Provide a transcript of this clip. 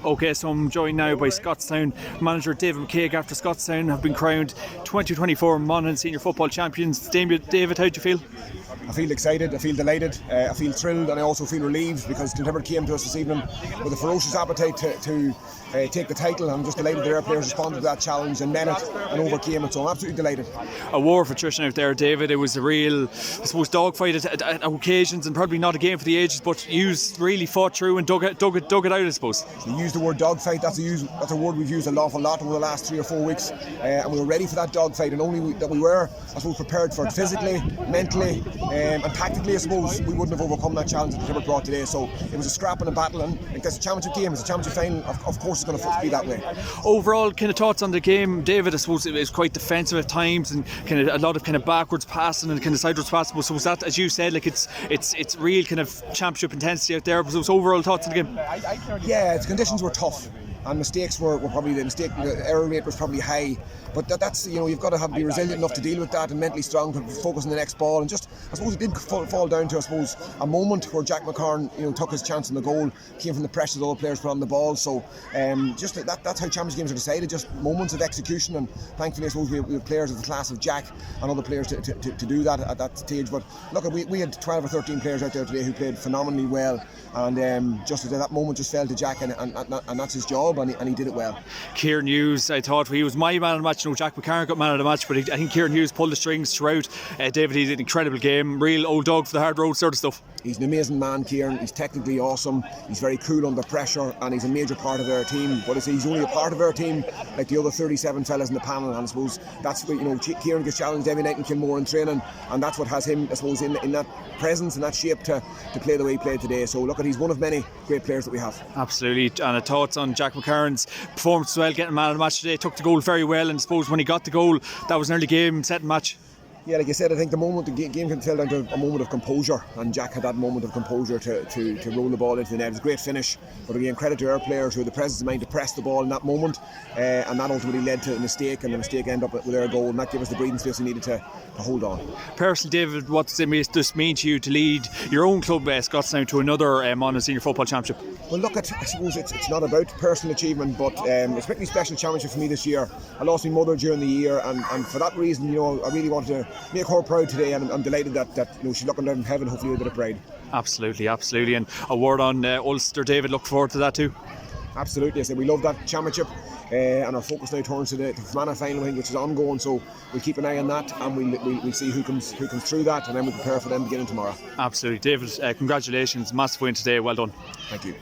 Okay, so I'm joined now by Scotstown manager David McCague after Scotstown have been crowned 2024 Monaghan Senior Football Champions. David, how do you feel? I feel excited, I feel delighted, I feel thrilled, and I also feel relieved because Clontarf came to us this evening with a ferocious appetite to take the title. I'm just delighted their players responded to that challenge and met it and overcame it, so I'm absolutely delighted. A war of attrition out there, David. It was a real, I suppose, dogfight at occasions, and probably not a game for the ages, but you really fought through and dug it out, I suppose. You used the word dogfight. That's a word we've used an awful lot over the last 3 or 4 weeks, and we were ready for that dogfight, and only that we were, I suppose, prepared for it physically, mentally, and tactically. I suppose we wouldn't have overcome that challenge that Clontarf brought today. So it was a scrap and a battle, and that's a championship game, it's a championship final. Of course it's going to be that way. Overall, kind of thoughts on the game, David? I suppose it was quite defensive at times, and kind of a lot of kind of backwards passing and kind of sideways passing. So was that, as you said, like it's real kind of championship intensity out there? But was overall thoughts on the game? Yeah, the conditions were tough, and mistakes were probably the error rate was probably high. But that's you've got to be resilient enough to deal with that and mentally strong to focus on the next ball. And just, I suppose it did fall down to, I suppose, a moment where Jack McCarn took his chance on the goal, came from the pressure that all the players put on the ball. So just that's how Champions games are decided, just moments of execution. And thankfully, I suppose we have players of the class of Jack and other players to do that at that stage. But look, we had 12 or 13 players out there today who played phenomenally well, and just that moment just fell to Jack, and that's his job, and he did it well. Kieran Hughes, I thought he was my man of the match. Jack McCarn got man of the match, but I think Kieran Hughes pulled the strings throughout. David, he did an incredible game, real old dog for the hard road sort of stuff. He's an amazing man, Kieran. He's technically awesome, he's very cool under pressure, and he's a major part of our team. But he's only a part of our team like the other 37 fellas in the panel, and I suppose that's what Kieran gets challenged every night in Kilmore in training, and that's what has him, I suppose, in that presence and that shape to play the way he played today. So look, he's one of many great players that we have. Absolutely. And thoughts on Jack McCarn's performance as well, getting man of the match today? Took the goal very well, and I suppose when he got the goal, that was an early game setting match. Yeah, like I said, I think the game can tell down to a moment of composure, and Jack had that moment of composure to roll the ball into the net. It was a great finish, but again, credit to our players who had the presence of mind to press the ball in that moment, and that ultimately led to a mistake, and the mistake ended up with our goal, and that gave us the breathing space we needed to hold on. Personally, David, what does this mean to you to lead your own club, Scotstown, to another Monaghan Senior Football Championship? Well, look, I suppose it's not about personal achievement, but it's a particularly special championship for me this year. I lost my mother during the year, and for that reason, I really wanted to make her proud today, and I'm delighted that she's looking down from heaven, hopefully with a bit of pride. Absolutely. And a word on Ulster, David, look forward to that too. Absolutely, I said we love that championship, and our focus now turns to the Fermanagh final, which is ongoing, so we'll keep an eye on that, and we'll see who comes through that, and then we'll prepare for them beginning tomorrow. Absolutely. David, congratulations, massive win today, well done. Thank you.